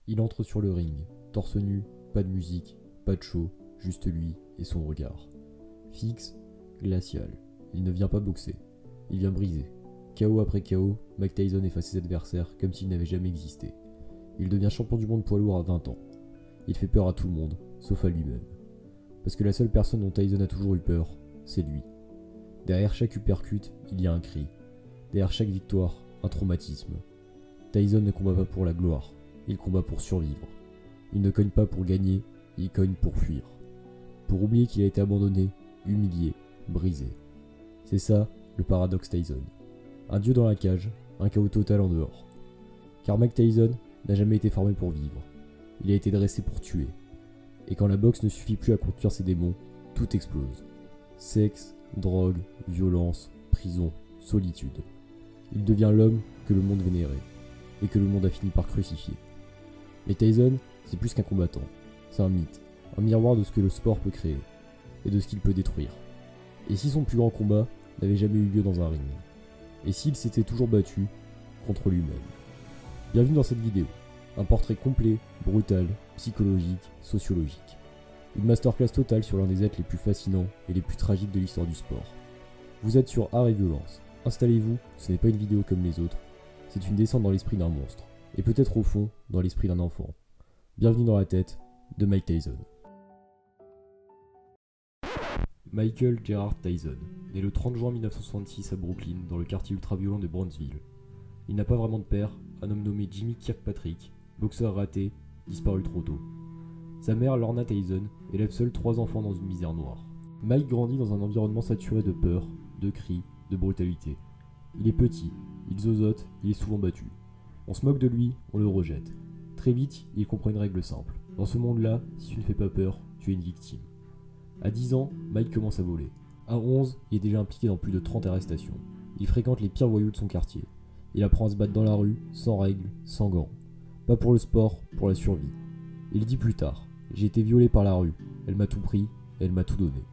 Il entre sur le ring, torse nu, pas de musique, pas de show, juste lui et son regard. Fixe, glacial. Il ne vient pas boxer, il vient briser. KO après KO, Mike Tyson efface ses adversaires comme s'il n'avait jamais existé. Il devient champion du monde poids lourd à 20 ans. Il fait peur à tout le monde, sauf à lui-même. Parce que la seule personne dont Tyson a toujours eu peur, c'est lui. Derrière chaque uppercut, il y a un cri. Derrière chaque victoire, un traumatisme. Tyson ne combat pas pour la gloire, il combat pour survivre. Il ne cogne pas pour gagner, il cogne pour fuir. Pour oublier qu'il a été abandonné, humilié, brisé. C'est ça, le paradoxe Tyson. Un dieu dans la cage, un chaos total en dehors. Car Mike Tyson n'a jamais été formé pour vivre. Il a été dressé pour tuer. Et quand la boxe ne suffit plus à contenir ses démons, tout explose. Sexe, drogue, violence, prison, solitude. Il devient l'homme que le monde vénérait, et que le monde a fini par crucifier. Mais Tyson, c'est plus qu'un combattant. C'est un mythe, un miroir de ce que le sport peut créer, et de ce qu'il peut détruire. Et si son plus grand combat n'avait jamais eu lieu dans un ring? Et s'il s'était toujours battu contre lui-même? Bienvenue dans cette vidéo. Un portrait complet, brutal, psychologique, sociologique. Une masterclass totale sur l'un des êtres les plus fascinants et les plus tragiques de l'histoire du sport. Vous êtes sur Art et Violence. Installez-vous, ce n'est pas une vidéo comme les autres. C'est une descente dans l'esprit d'un monstre. Et peut-être au fond, dans l'esprit d'un enfant. Bienvenue dans la tête de Mike Tyson. Michael Gerard Tyson, né le 30 juin 1966 à Brooklyn, dans le quartier ultra-violent de Brownsville. Il n'a pas vraiment de père, un homme nommé Jimmy Kirkpatrick, boxeur raté, disparu trop tôt. Sa mère, Lorna Tyson, élève seule 3 enfants dans une misère noire. Mike grandit dans un environnement saturé de peur, de cris, de brutalité. Il est petit, il zozote, il est souvent battu. On se moque de lui, on le rejette. Très vite, il comprend une règle simple. Dans ce monde-là, si tu ne fais pas peur, tu es une victime. À 10 ans, Mike commence à voler. À 11, il est déjà impliqué dans plus de 30 arrestations. Il fréquente les pires voyous de son quartier. Il apprend à se battre dans la rue, sans règles, sans gants. Pas pour le sport, pour la survie. Il dit plus tard: j'ai été violé par la rue, elle m'a tout pris, elle m'a tout donné.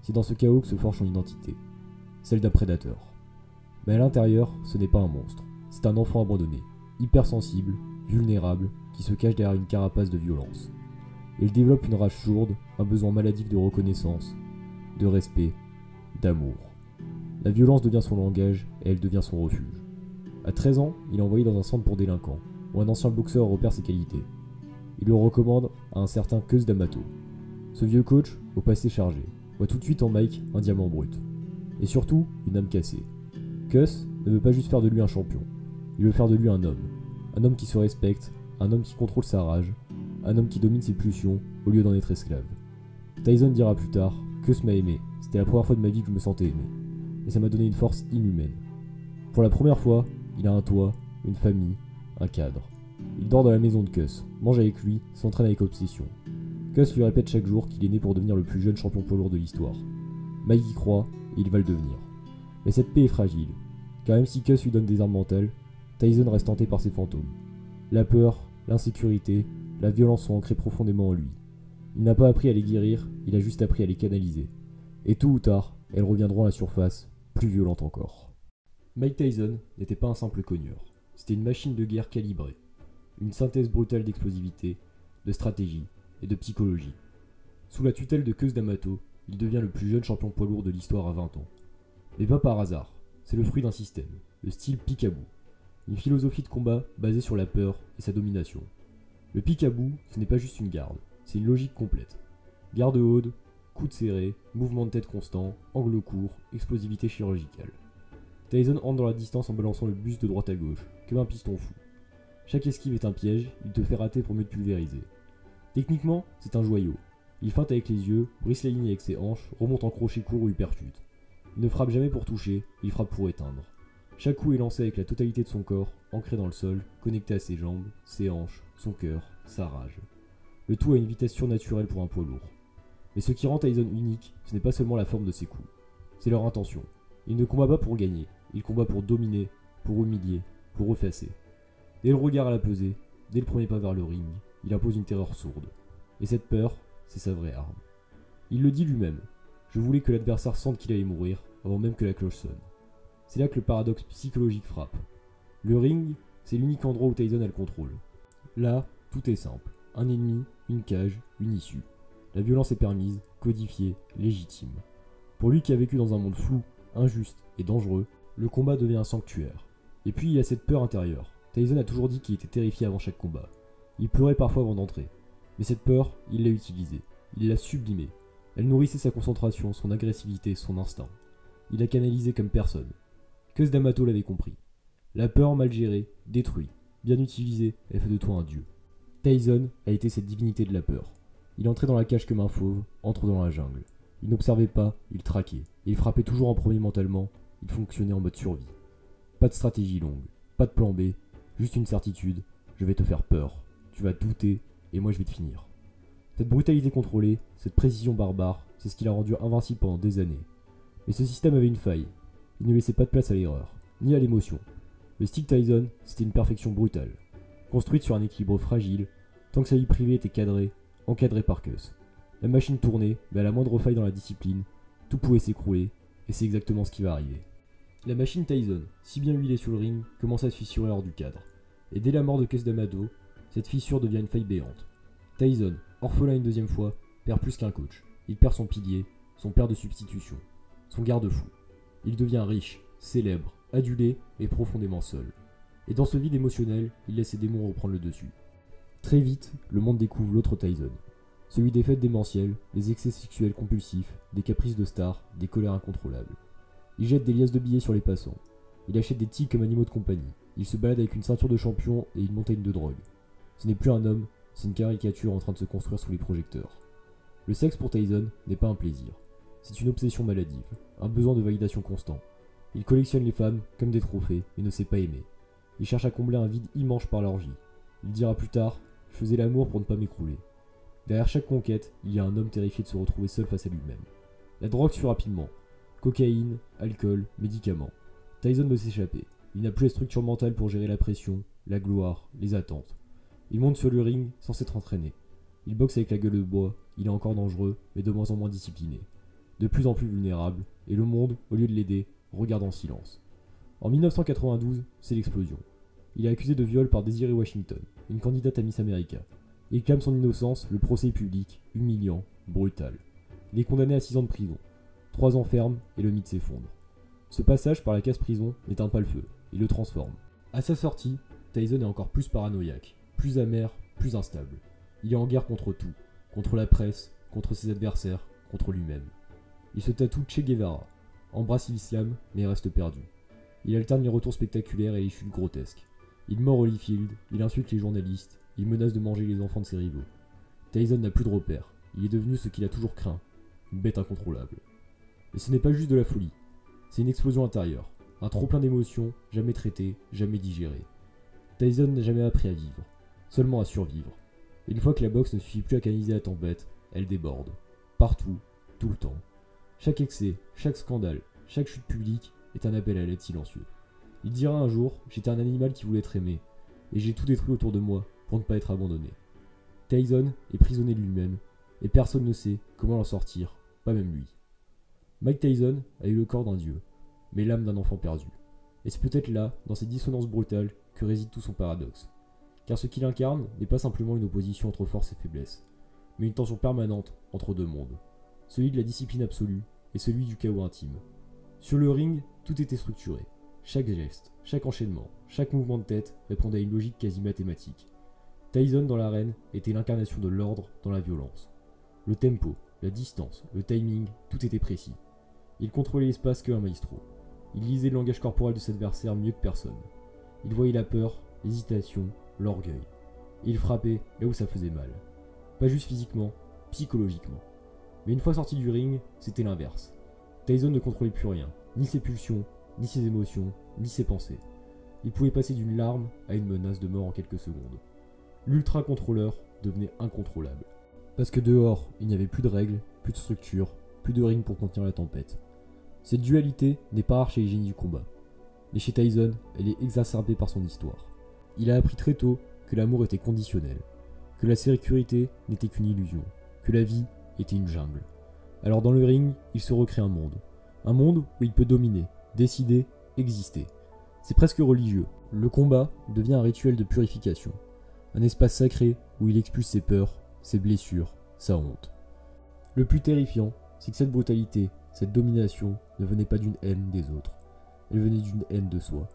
C'est dans ce chaos que se forge son identité, celle d'un prédateur. Mais à l'intérieur, ce n'est pas un monstre, c'est un enfant abandonné, hypersensible, vulnérable, qui se cache derrière une carapace de violence. Il développe une rage sourde, un besoin maladif de reconnaissance, de respect, d'amour. La violence devient son langage et elle devient son refuge. À 13 ans, il est envoyé dans un centre pour délinquants, où un ancien boxeur repère ses qualités. Il le recommande à un certain Cus D'Amato. Ce vieux coach, au passé chargé, voit tout de suite en Mike un diamant brut. Et surtout, une âme cassée. Cus ne veut pas juste faire de lui un champion, il veut faire de lui un homme qui se respecte, un homme qui contrôle sa rage, un homme qui domine ses pulsions au lieu d'en être esclave. Tyson dira plus tard: Cus m'a aimé, c'était la première fois de ma vie que je me sentais aimé, et ça m'a donné une force inhumaine. Pour la première fois, il a un toit, une famille, un cadre. Il dort dans la maison de Cus, mange avec lui, s'entraîne avec obsession. Cus lui répète chaque jour qu'il est né pour devenir le plus jeune champion poids lourd de l'histoire. Mike y croit, et il va le devenir. Mais cette paix est fragile, car même si Cus lui donne des armes mentales, Tyson reste hanté par ses fantômes. La peur, l'insécurité, la violence sont ancrées profondément en lui. Il n'a pas appris à les guérir, il a juste appris à les canaliser. Et tôt ou tard, elles reviendront à la surface, plus violentes encore. Mike Tyson n'était pas un simple cogneur, c'était une machine de guerre calibrée. Une synthèse brutale d'explosivité, de stratégie et de psychologie. Sous la tutelle de Cus D'Amato, il devient le plus jeune champion poids lourd de l'histoire à 20 ans. Mais pas par hasard, c'est le fruit d'un système, le style Picaboo. Une philosophie de combat basée sur la peur et sa domination. Le Picaboo, ce n'est pas juste une garde, c'est une logique complète. Garde haute, coude serré, mouvement de tête constant, angle court, explosivité chirurgicale. Tyson entre dans la distance en balançant le buste de droite à gauche, comme un piston fou. Chaque esquive est un piège, il te fait rater pour mieux te pulvériser. Techniquement, c'est un joyau. Il feinte avec les yeux, brise les lignes avec ses hanches, remonte en crochet court ou uppercut. Il ne frappe jamais pour toucher, il frappe pour éteindre. Chaque coup est lancé avec la totalité de son corps, ancré dans le sol, connecté à ses jambes, ses hanches, son cœur, sa rage. Le tout à une vitesse surnaturelle pour un poids lourd. Mais ce qui rend Tyson unique, ce n'est pas seulement la forme de ses coups, c'est leur intention. Il ne combat pas pour gagner, il combat pour dominer, pour humilier, pour effacer. Dès le regard à la pesée, dès le premier pas vers le ring, il impose une terreur sourde. Et cette peur, c'est sa vraie arme. Il le dit lui-même: je voulais que l'adversaire sente qu'il allait mourir avant même que la cloche sonne. C'est là que le paradoxe psychologique frappe. Le ring, c'est l'unique endroit où Tyson a le contrôle. Là, Tout est simple. Un ennemi, une cage, une issue. La violence est permise, codifiée, légitime. Pour lui qui a vécu dans un monde flou, injuste et dangereux, le combat devient un sanctuaire. Et puis il y a cette peur intérieure. Tyson a toujours dit qu'il était terrifié avant chaque combat. Il pleurait parfois avant d'entrer. Mais cette peur, il l'a utilisée. Il l'a sublimée. Elle nourrissait sa concentration, son agressivité, son instinct. Il l'a canalisé comme personne. Cus D'Amato l'avait compris. La peur mal gérée détruit. Bien utilisée, elle fait de toi un dieu. Tyson a été cette divinité de la peur. Il entrait dans la cage comme un fauve, entre dans la jungle. Il n'observait pas, il traquait. Et il frappait toujours en premier mentalement, il fonctionnait en mode survie. Pas de stratégie longue, pas de plan B, juste une certitude, je vais te faire peur. Tu vas douter, et moi je vais te finir. Cette brutalité contrôlée, cette précision barbare, c'est ce qui l'a rendu invincible pendant des années. Mais ce système avait une faille. Il ne laissait pas de place à l'erreur, ni à l'émotion. Le style Tyson, c'était une perfection brutale. Construite sur un équilibre fragile, tant que sa vie privée était cadrée, encadrée par Cus. La machine tournait, mais à la moindre faille dans la discipline, tout pouvait s'écrouler, et c'est exactement ce qui va arriver. La machine Tyson, si bien huilée sur le ring, commence à se fissurer hors du cadre. Et dès la mort de Cus D'Amato, cette fissure devient une faille béante. Tyson, orphelin une deuxième fois, perd plus qu'un coach. Il perd son pilier, son père de substitution, son garde-fou. Il devient riche, célèbre, adulé et profondément seul. Et dans ce vide émotionnel, il laisse ses démons reprendre le dessus. Très vite, le monde découvre l'autre Tyson. Celui des fêtes démentielles, des excès sexuels compulsifs, des caprices de stars, des colères incontrôlables. Il jette des liasses de billets sur les passants. Il achète des tigres comme animaux de compagnie. Il se balade avec une ceinture de champion et une montagne de drogue. Ce n'est plus un homme, c'est une caricature en train de se construire sous les projecteurs. Le sexe pour Tyson n'est pas un plaisir. C'est une obsession maladive, un besoin de validation constant. Il collectionne les femmes comme des trophées et ne sait pas aimer. Il cherche à combler un vide immense par l'orgie. Il dira plus tard « Je faisais l'amour pour ne pas m'écrouler ». Derrière chaque conquête, il y a un homme terrifié de se retrouver seul face à lui-même. La drogue suit rapidement. Cocaïne, alcool, médicaments. Tyson veut s'échapper. Il n'a plus la structure mentale pour gérer la pression, la gloire, les attentes. Il monte sur le ring sans s'être entraîné. Il boxe avec la gueule de bois, il est encore dangereux, mais de moins en moins discipliné. De plus en plus vulnérable, et le monde, au lieu de l'aider, regarde en silence. En 1992, c'est l'explosion. Il est accusé de viol par Desiree Washington, une candidate à Miss America. Il clame son innocence, le procès est public, humiliant, brutal. Il est condamné à 6 ans de prison. 3 ans ferme et le mythe s'effondre. Ce passage par la case prison n'éteint pas le feu, il le transforme. À sa sortie, Tyson est encore plus paranoïaque, plus amer, plus instable. Il est en guerre contre tout, contre la presse, contre ses adversaires, contre lui-même. Il se tatoue Che Guevara, embrasse l'islam mais reste perdu. Il alterne les retours spectaculaires et les chutes grotesques. Il mord Holyfield, il insulte les journalistes, il menace de manger les enfants de ses rivaux. Tyson n'a plus de repères, il est devenu ce qu'il a toujours craint, une bête incontrôlable. Mais ce n'est pas juste de la folie, c'est une explosion intérieure, un trop-plein d'émotions, jamais traité, jamais digéré. Tyson n'a jamais appris à vivre, seulement à survivre. Et une fois que la boxe ne suffit plus à canaliser la tempête, elle déborde. Partout, tout le temps. Chaque excès, chaque scandale, chaque chute publique est un appel à l'aide silencieux. Il dira un jour, j'étais un animal qui voulait être aimé, et j'ai tout détruit autour de moi pour ne pas être abandonné. Tyson est prisonnier de lui-même, et personne ne sait comment en sortir, pas même lui. Mike Tyson a eu le corps d'un dieu, mais l'âme d'un enfant perdu. Et c'est peut-être là, dans ces dissonances brutales, que réside tout son paradoxe. Car ce qu'il incarne n'est pas simplement une opposition entre force et faiblesse, mais une tension permanente entre deux mondes, celui de la discipline absolue et celui du chaos intime. Sur le ring, tout était structuré. Chaque geste, chaque enchaînement, chaque mouvement de tête répondait à une logique quasi mathématique. Tyson dans l'arène était l'incarnation de l'ordre dans la violence. Le tempo, la distance, le timing, tout était précis. Il contrôlait l'espace comme un maestro. Il lisait le langage corporel de ses adversaires mieux que personne. Il voyait la peur, l'hésitation, l'orgueil. Et il frappait là où ça faisait mal. Pas juste physiquement, psychologiquement. Mais une fois sorti du ring, c'était l'inverse. Tyson ne contrôlait plus rien, ni ses pulsions, ni ses émotions, ni ses pensées. Il pouvait passer d'une larme à une menace de mort en quelques secondes. L'ultra-contrôleur devenait incontrôlable. Parce que dehors, il n'y avait plus de règles, plus de structure, plus de ring pour contenir la tempête. Cette dualité n'est pas rare chez les génies du combat. Mais chez Tyson, elle est exacerbée par son histoire. Il a appris très tôt que l'amour était conditionnel, que la sécurité n'était qu'une illusion, que la vie était une jungle. Alors dans le ring, il se recrée un monde où il peut dominer, décider, exister. C'est presque religieux. Le combat devient un rituel de purification. Un espace sacré où il expulse ses peurs, ses blessures, sa honte. Le plus terrifiant, c'est que cette brutalité, cette domination ne venait pas d'une haine des autres. Elle venait d'une haine de soi.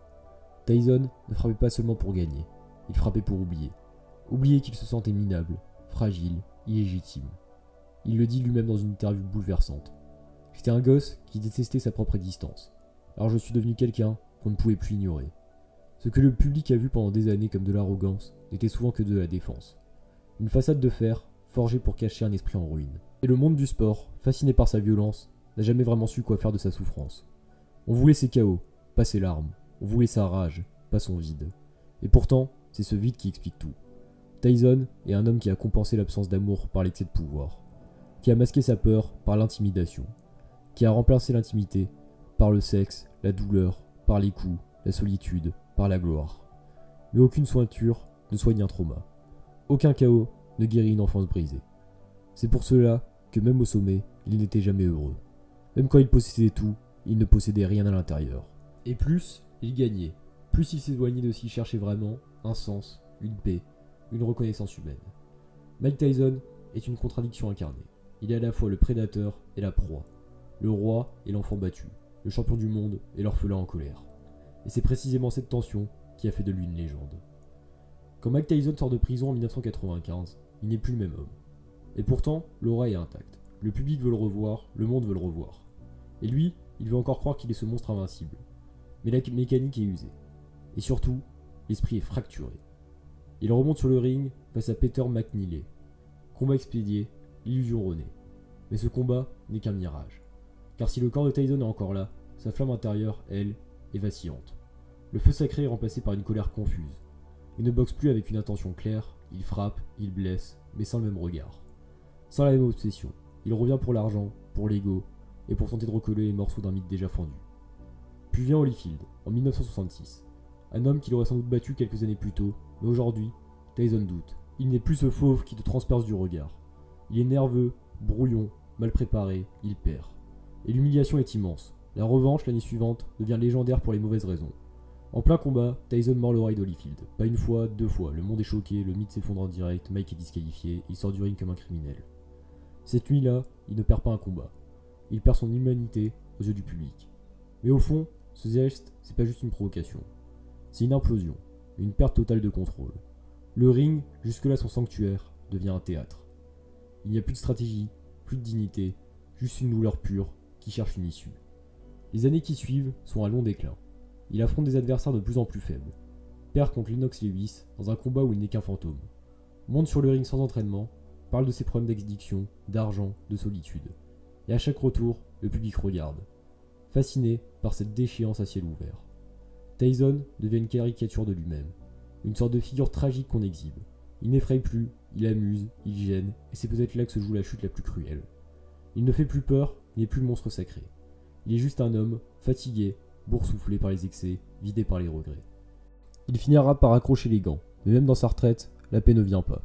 Tyson ne frappait pas seulement pour gagner, il frappait pour oublier. Oublier qu'il se sentait minable, fragile, illégitime. Il le dit lui-même dans une interview bouleversante. J'étais un gosse qui détestait sa propre existence. Alors je suis devenu quelqu'un qu'on ne pouvait plus ignorer. Ce que le public a vu pendant des années comme de l'arrogance n'était souvent que de la défense. Une façade de fer forgée pour cacher un esprit en ruine. Et le monde du sport, fasciné par sa violence, n'a jamais vraiment su quoi faire de sa souffrance. On voulait ses chaos, pas ses larmes. On voulait sa rage, pas son vide. Et pourtant, c'est ce vide qui explique tout. Tyson est un homme qui a compensé l'absence d'amour par l'excès de pouvoir, qui a masqué sa peur par l'intimidation, qui a remplacé l'intimité par le sexe, la douleur, par les coups, la solitude, par la gloire. Mais aucune sointure ne soigne un trauma. Aucun chaos ne guérit une enfance brisée. C'est pour cela que même au sommet, il n'était jamais heureux. Même quand il possédait tout, il ne possédait rien à l'intérieur. Et plus il gagnait, plus il s'éloignait de ce qu'il cherchait vraiment, un sens, une paix, une reconnaissance humaine. Mike Tyson est une contradiction incarnée. Il est à la fois le prédateur et la proie, le roi et l'enfant battu, le champion du monde et l'orphelin en colère. Et c'est précisément cette tension qui a fait de lui une légende. Quand Mike Tyson sort de prison en 1995, il n'est plus le même homme. Et pourtant, l'aura est intacte. Le public veut le revoir, le monde veut le revoir. Et lui, il veut encore croire qu'il est ce monstre invincible. Mais la mécanique est usée. Et surtout, l'esprit est fracturé. Il remonte sur le ring face à Peter McNeely. Combat expédié, l'illusion renaît. Mais ce combat n'est qu'un mirage. Car si le corps de Tyson est encore là, sa flamme intérieure, elle, est vacillante. Le feu sacré est remplacé par une colère confuse. Il ne boxe plus avec une intention claire, il frappe, il blesse, mais sans le même regard. Sans la même obsession. Il revient pour l'argent, pour l'ego, et pour tenter de recoller les morceaux d'un mythe déjà fendu. Puis vient Holyfield, en 1966. Un homme qu'il aurait sans doute battu quelques années plus tôt, mais aujourd'hui, Tyson doute. Il n'est plus ce fauve qui te transperce du regard. Il est nerveux, brouillon, mal préparé, il perd. Et l'humiliation est immense. La revanche, l'année suivante, devient légendaire pour les mauvaises raisons. En plein combat, Tyson mord l'oreille d'Holyfield. Pas une fois, deux fois. Le monde est choqué, le mythe s'effondre en direct, Mike est disqualifié, il sort du ring comme un criminel. Cette nuit-là, il ne perd pas un combat. Il perd son humanité aux yeux du public. Mais au fond, ce geste, c'est pas juste une provocation. C'est une implosion, une perte totale de contrôle. Le ring, jusque-là son sanctuaire, devient un théâtre. Il n'y a plus de stratégie, plus de dignité, juste une douleur pure qui cherche une issue. Les années qui suivent sont à long déclin. Il affronte des adversaires de plus en plus faibles. Perd contre Lennox Lewis dans un combat où il n'est qu'un fantôme. Monte sur le ring sans entraînement, parle de ses problèmes d'addiction, d'argent, de solitude. Et à chaque retour, le public regarde, fasciné par cette déchéance à ciel ouvert. Tyson devient une caricature de lui-même, une sorte de figure tragique qu'on exhibe. Il n'effraie plus, il amuse, il gêne, et c'est peut-être là que se joue la chute la plus cruelle. Il ne fait plus peur, il n'est plus le monstre sacré. Il est juste un homme, fatigué, boursouflé par les excès, vidé par les regrets. Il finira par accrocher les gants, mais même dans sa retraite, la paix ne vient pas.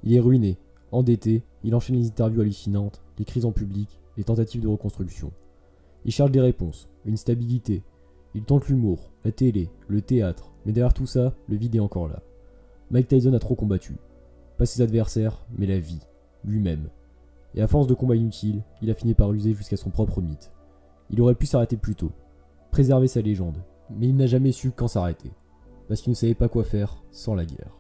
Il est ruiné, endetté, il enchaîne les interviews hallucinantes, les crises en public, les tentatives de reconstruction. Il cherche des réponses, une stabilité. Il tente l'humour, la télé, le théâtre, mais derrière tout ça, le vide est encore là. Mike Tyson a trop combattu. Pas ses adversaires, mais la vie, lui-même. Et à force de combats inutiles, il a fini par user jusqu'à son propre mythe. Il aurait pu s'arrêter plus tôt, préserver sa légende, mais il n'a jamais su quand s'arrêter, parce qu'il ne savait pas quoi faire sans la guerre.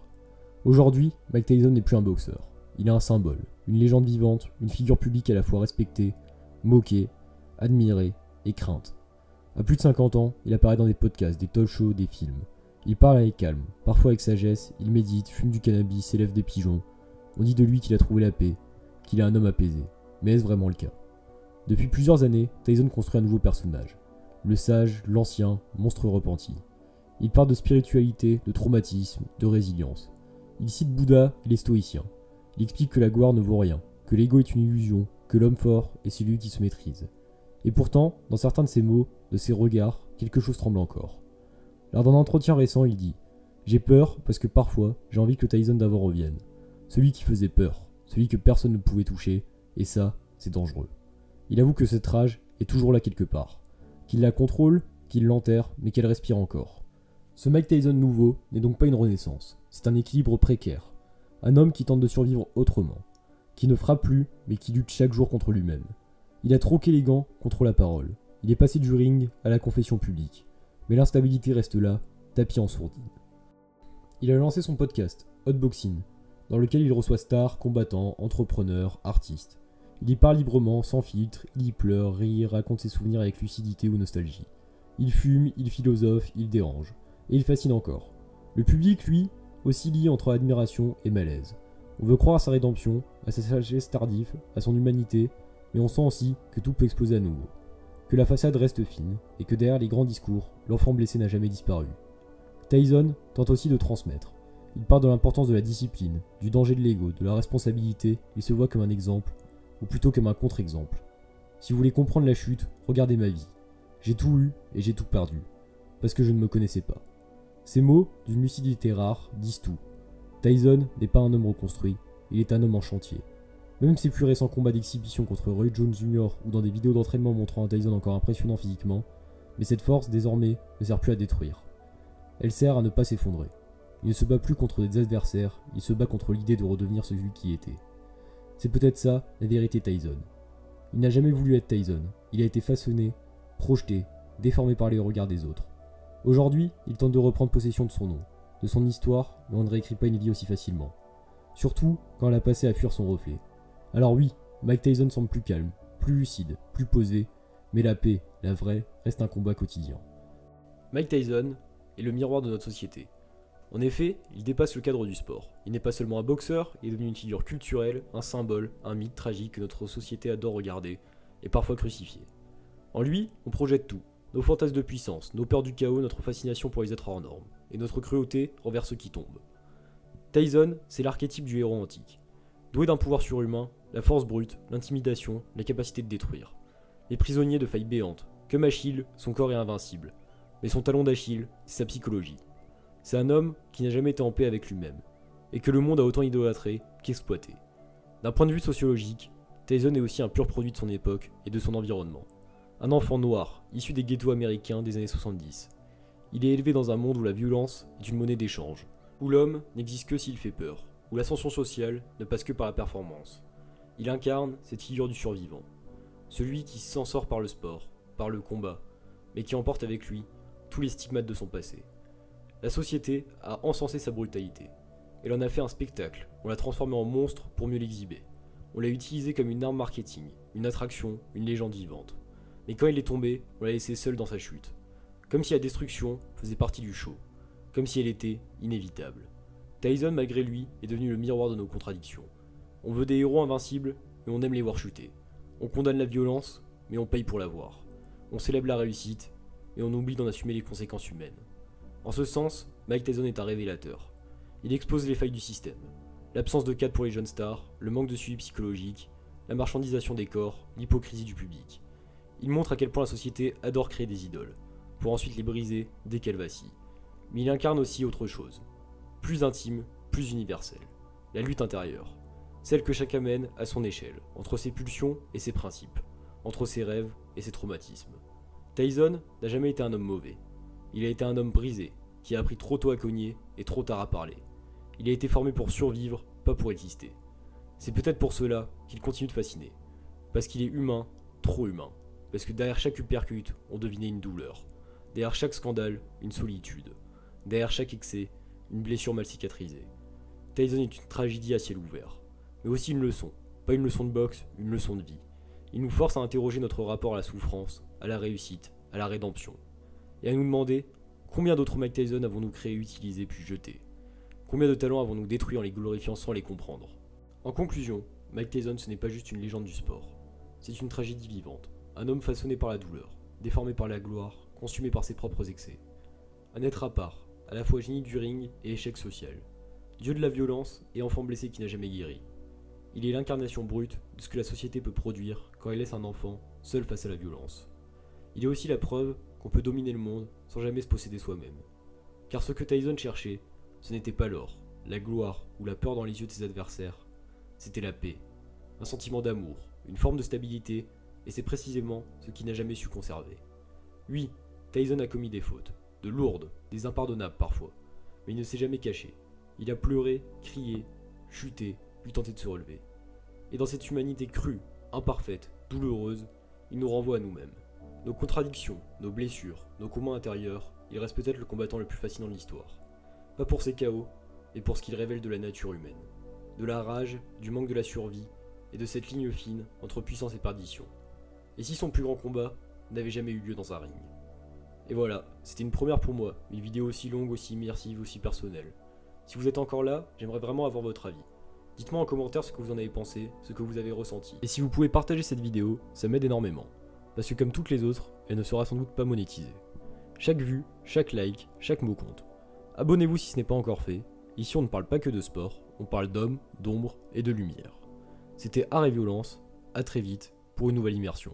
Aujourd'hui, Mike Tyson n'est plus un boxeur. Il est un symbole, une légende vivante, une figure publique à la fois respectée, moquée, admirée et crainte. À plus de 50 ans, il apparaît dans des podcasts, des talk shows, des films. Il parle avec calme, parfois avec sagesse, il médite, fume du cannabis, élève des pigeons. On dit de lui qu'il a trouvé la paix, qu'il est un homme apaisé. Mais est-ce vraiment le cas? Depuis plusieurs années, Tyson construit un nouveau personnage. Le sage, l'ancien, monstre repenti. Il parle de spiritualité, de traumatisme, de résilience. Il cite Bouddha et les stoïciens. Il explique que la gloire ne vaut rien, que l'ego est une illusion, que l'homme fort est celui qui se maîtrise. Et pourtant, dans certains de ses mots, de ses regards, quelque chose tremble encore. Lors d'un entretien récent, il dit « J'ai peur parce que parfois, j'ai envie que le Tyson d'avant revienne. Celui qui faisait peur, celui que personne ne pouvait toucher, et ça, c'est dangereux. » Il avoue que cette rage est toujours là quelque part, qu'il la contrôle, qu'il l'enterre, mais qu'elle respire encore. Ce Mike Tyson nouveau n'est donc pas une renaissance, c'est un équilibre précaire. Un homme qui tente de survivre autrement, qui ne frappe plus, mais qui lutte chaque jour contre lui-même. Il a troqué les gants contre la parole. Il est passé du ring à la confession publique. Mais l'instabilité reste là, tapis en sourdine. Il a lancé son podcast, Hotboxing, dans lequel il reçoit stars, combattants, entrepreneurs, artistes. Il y parle librement, sans filtre, il y pleure, rit, raconte ses souvenirs avec lucidité ou nostalgie. Il fume, il philosophe, il dérange. Et il fascine encore. Le public, lui, oscille entre admiration et malaise. On veut croire à sa rédemption, à sa sagesse tardive, à son humanité, mais on sent aussi que tout peut exploser à nouveau. Que la façade reste fine, et que derrière les grands discours, l'enfant blessé n'a jamais disparu. Tyson tente aussi de transmettre. Il parle de l'importance de la discipline, du danger de l'ego, de la responsabilité, il se voit comme un exemple, ou plutôt comme un contre-exemple. Si vous voulez comprendre la chute, regardez ma vie. J'ai tout eu et j'ai tout perdu, parce que je ne me connaissais pas. Ces mots, d'une lucidité rare, disent tout. Tyson n'est pas un homme reconstruit, il est un homme en chantier. Même ses plus récents combats d'exhibition contre Roy Jones Jr. ou dans des vidéos d'entraînement montrant un Tyson encore impressionnant physiquement, mais cette force, désormais, ne sert plus à détruire. Elle sert à ne pas s'effondrer. Il ne se bat plus contre des adversaires, il se bat contre l'idée de redevenir celui qui était. C'est peut-être ça, la vérité Tyson. Il n'a jamais voulu être Tyson, il a été façonné, projeté, déformé par les regards des autres. Aujourd'hui, il tente de reprendre possession de son nom, de son histoire, mais on ne réécrit pas une vie aussi facilement. Surtout quand elle a passé à fuir son reflet. Alors oui, Mike Tyson semble plus calme, plus lucide, plus posé, mais la paix, la vraie, reste un combat quotidien. Mike Tyson est le miroir de notre société. En effet, il dépasse le cadre du sport. Il n'est pas seulement un boxeur, il est devenu une figure culturelle, un symbole, un mythe tragique que notre société adore regarder, et parfois crucifier. En lui, on projette tout. Nos fantasmes de puissance, nos peurs du chaos, notre fascination pour les êtres hors normes, et notre cruauté envers ceux qui tombent. Tyson, c'est l'archétype du héros antique. Doué d'un pouvoir surhumain, la force brute, l'intimidation, la capacité de détruire. Les prisonniers de failles béantes. Comme Achille, son corps est invincible. Mais son talon d'Achille, c'est sa psychologie. C'est un homme qui n'a jamais été en paix avec lui-même, et que le monde a autant idolâtré qu'exploité. D'un point de vue sociologique, Tyson est aussi un pur produit de son époque et de son environnement. Un enfant noir, issu des ghettos américains des années 70. Il est élevé dans un monde où la violence est une monnaie d'échange, où l'homme n'existe que s'il fait peur, où l'ascension sociale ne passe que par la performance. Il incarne cette figure du survivant, celui qui s'en sort par le sport, par le combat, mais qui emporte avec lui tous les stigmates de son passé. La société a encensé sa brutalité. Elle en a fait un spectacle, on l'a transformé en monstre pour mieux l'exhiber. On l'a utilisé comme une arme marketing, une attraction, une légende vivante. Mais quand il est tombé, on l'a laissé seul dans sa chute. Comme si la destruction faisait partie du show, comme si elle était inévitable. Tyson, malgré lui, est devenu le miroir de nos contradictions. On veut des héros invincibles, mais on aime les voir chuter. On condamne la violence, mais on paye pour la voir. On célèbre la réussite, et on oublie d'en assumer les conséquences humaines. En ce sens, Mike Tyson est un révélateur. Il expose les failles du système. L'absence de cadre pour les jeunes stars, le manque de suivi psychologique, la marchandisation des corps, l'hypocrisie du public. Il montre à quel point la société adore créer des idoles, pour ensuite les briser dès qu'elles vacillent. Mais il incarne aussi autre chose. Plus intime, plus universelle. La lutte intérieure. Celle que chacun mène à son échelle, entre ses pulsions et ses principes, entre ses rêves et ses traumatismes. Tyson n'a jamais été un homme mauvais. Il a été un homme brisé, qui a appris trop tôt à cogner et trop tard à parler. Il a été formé pour survivre, pas pour exister. C'est peut-être pour cela qu'il continue de fasciner. Parce qu'il est humain, trop humain. Parce que derrière chaque uppercut, on devinait une douleur. Derrière chaque scandale, une solitude. Derrière chaque excès, une blessure mal cicatrisée. Tyson est une tragédie à ciel ouvert. Mais aussi une leçon. Pas une leçon de boxe, une leçon de vie. Il nous force à interroger notre rapport à la souffrance, à la réussite, à la rédemption. Et à nous demander combien d'autres Mike Tyson avons-nous créés, utilisés puis jetés. Combien de talents avons-nous détruits en les glorifiant sans les comprendre. En conclusion, Mike Tyson ce n'est pas juste une légende du sport. C'est une tragédie vivante. Un homme façonné par la douleur, déformé par la gloire, consumé par ses propres excès. Un être à part, à la fois génie du ring et échec social. Dieu de la violence et enfant blessé qui n'a jamais guéri. Il est l'incarnation brute de ce que la société peut produire quand elle laisse un enfant seul face à la violence. Il est aussi la preuve qu'on peut dominer le monde sans jamais se posséder soi-même. Car ce que Tyson cherchait, ce n'était pas l'or, la gloire ou la peur dans les yeux de ses adversaires, c'était la paix, un sentiment d'amour, une forme de stabilité, et c'est précisément ce qu'il n'a jamais su conserver. Oui, Tyson a commis des fautes, de lourdes, des impardonnables parfois, mais il ne s'est jamais caché. Il a pleuré, crié, chuté, puis tenté de se relever. Et dans cette humanité crue, imparfaite, douloureuse, il nous renvoie à nous-mêmes. Nos contradictions, nos blessures, nos combats intérieurs, il reste peut-être le combattant le plus fascinant de l'histoire. Pas pour ses chaos, mais pour ce qu'il révèle de la nature humaine. De la rage, du manque de la survie, et de cette ligne fine entre puissance et perdition. Et si son plus grand combat n'avait jamais eu lieu dans un ring. Et voilà, c'était une première pour moi, une vidéo aussi longue, aussi immersive, aussi personnelle. Si vous êtes encore là, j'aimerais vraiment avoir votre avis. Dites-moi en commentaire ce que vous en avez pensé, ce que vous avez ressenti. Et si vous pouvez partager cette vidéo, ça m'aide énormément. Parce que comme toutes les autres, elle ne sera sans doute pas monétisée. Chaque vue, chaque like, chaque mot compte. Abonnez-vous si ce n'est pas encore fait. Ici on ne parle pas que de sport, on parle d'hommes, d'ombre et de lumière. C'était Art et Violence, à très vite pour une nouvelle immersion.